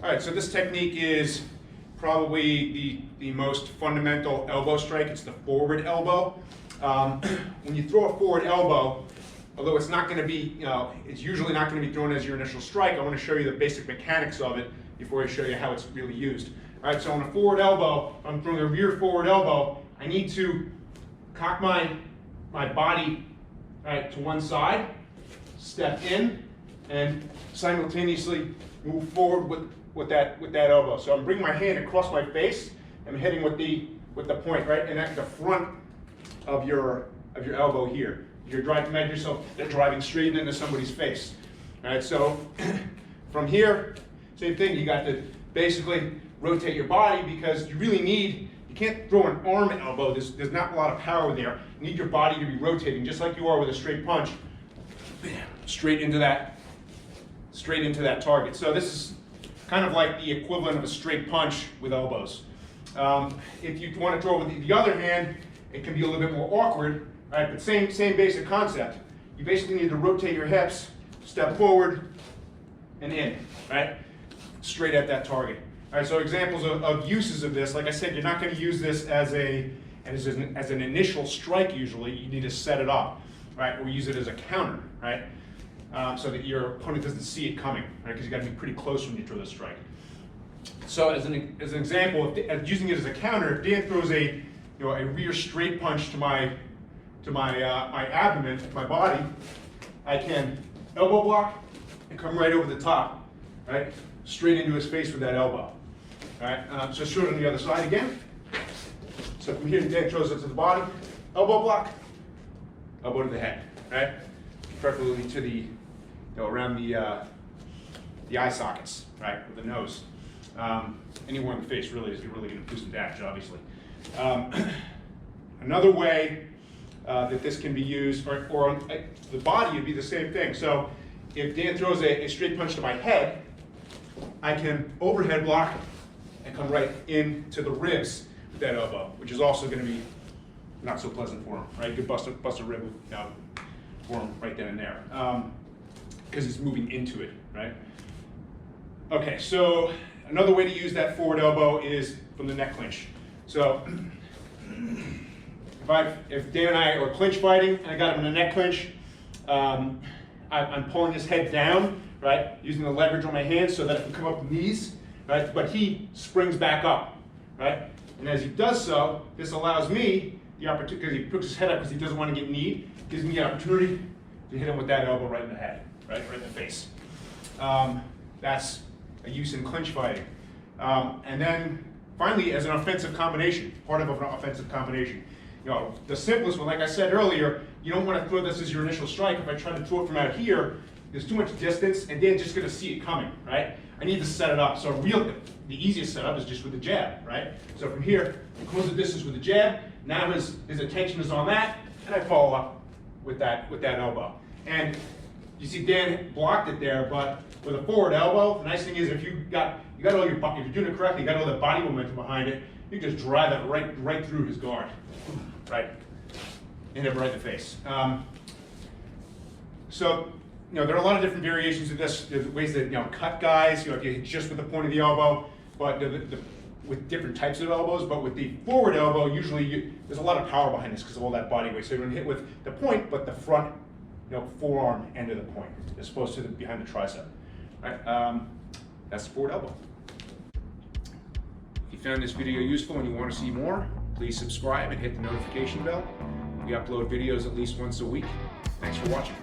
All right, so this technique is probably the most fundamental elbow strike. It's the forward elbow. When you throw a forward elbow, although it's not going to be, it's usually not going to be thrown as your initial strike, I want to show you the basic mechanics of it before I show you how it's really used. All right, so on a forward elbow, if I'm throwing a rear forward elbow, I need to cock my body, all right, to one side, step in, and simultaneously move forward with that elbow. So I'm bringing my hand across my face. I'm hitting with the point, right, and at the front of your elbow here. You're driving, imagine yourself driving straight into somebody's face. All right, so from here, same thing. You got to basically rotate your body because you really need. You can't throw an arm elbow. There's not a lot of power there. You need your body to be rotating just like you are with a straight punch. Straight into that target. So this is kind of like the equivalent of a straight punch with elbows. If you want to throw with the other hand, it can be a little bit more awkward, right? But same basic concept. You basically need to rotate your hips, step forward, and in, right? Straight at that target. All right. So examples of uses of this, like I said, you're not going to use this as an initial strike. Usually, you need to set it up, right? Or use it as a counter, right? So that your opponent doesn't see it coming, right? Because you got to be pretty close when you throw the strike. So as an example, using it as a counter, if Dan throws a rear straight punch to my abdomen, my body, I can elbow block and come right over the top, right? Straight into his face with that elbow. All right. So show it on the other side again. So from here, Dan throws it to the body, elbow block, elbow to the head, right? Preferably to the around the eye sockets, right, with the nose. Anywhere in the face really is really going to do some damage, obviously. Another way that this can be used, or on the body, would be the same thing. So if Dan throws a straight punch to my head, I can overhead block and come right into the ribs with that elbow, which is also going to be not so pleasant for him, right? You could bust a rib for him right then and there, because he's moving into it, right? Okay, so another way to use that forward elbow is from the neck clinch. So if Dan and I are clinch fighting and I got him in a neck clinch, I'm pulling his head down, right, using the leverage on my hands so that it can come up the knees, right? But he springs back up, right? And as he does so, this allows me the opportunity, because he puts his head up because he doesn't want to get kneed, gives me the opportunity to hit him with that elbow right in the head, right in the face. That's a use in clinch fighting. And then finally, as an offensive combination, part of an offensive combination. The simplest one, like I said earlier, you don't want to throw this as your initial strike. If I try to throw it from out here, there's too much distance, and Dan's just going to see it coming, right? I need to set it up. So the easiest setup is just with the jab, right? So from here, close the distance with the jab. Now his attention is on that, and I follow up with that elbow. And you see Dan blocked it there, but with a forward elbow, the nice thing is if you got all your, if you're doing it correctly, you got all the body momentum behind it, you can just drive it right through his guard, right? And hit him right in the face. So there are a lot of different variations of this. There's ways that cut guys, if you hit just with the point of the elbow, but with different types of elbows. But with the forward elbow, usually there's a lot of power behind this because of all that body weight. So you're going to hit with the point, but the front, forearm end of the point, as opposed to behind the tricep. Right? That's the forward elbow. If you found this video useful and you want to see more, please subscribe and hit the notification bell. We upload videos at least once a week. Thanks for watching.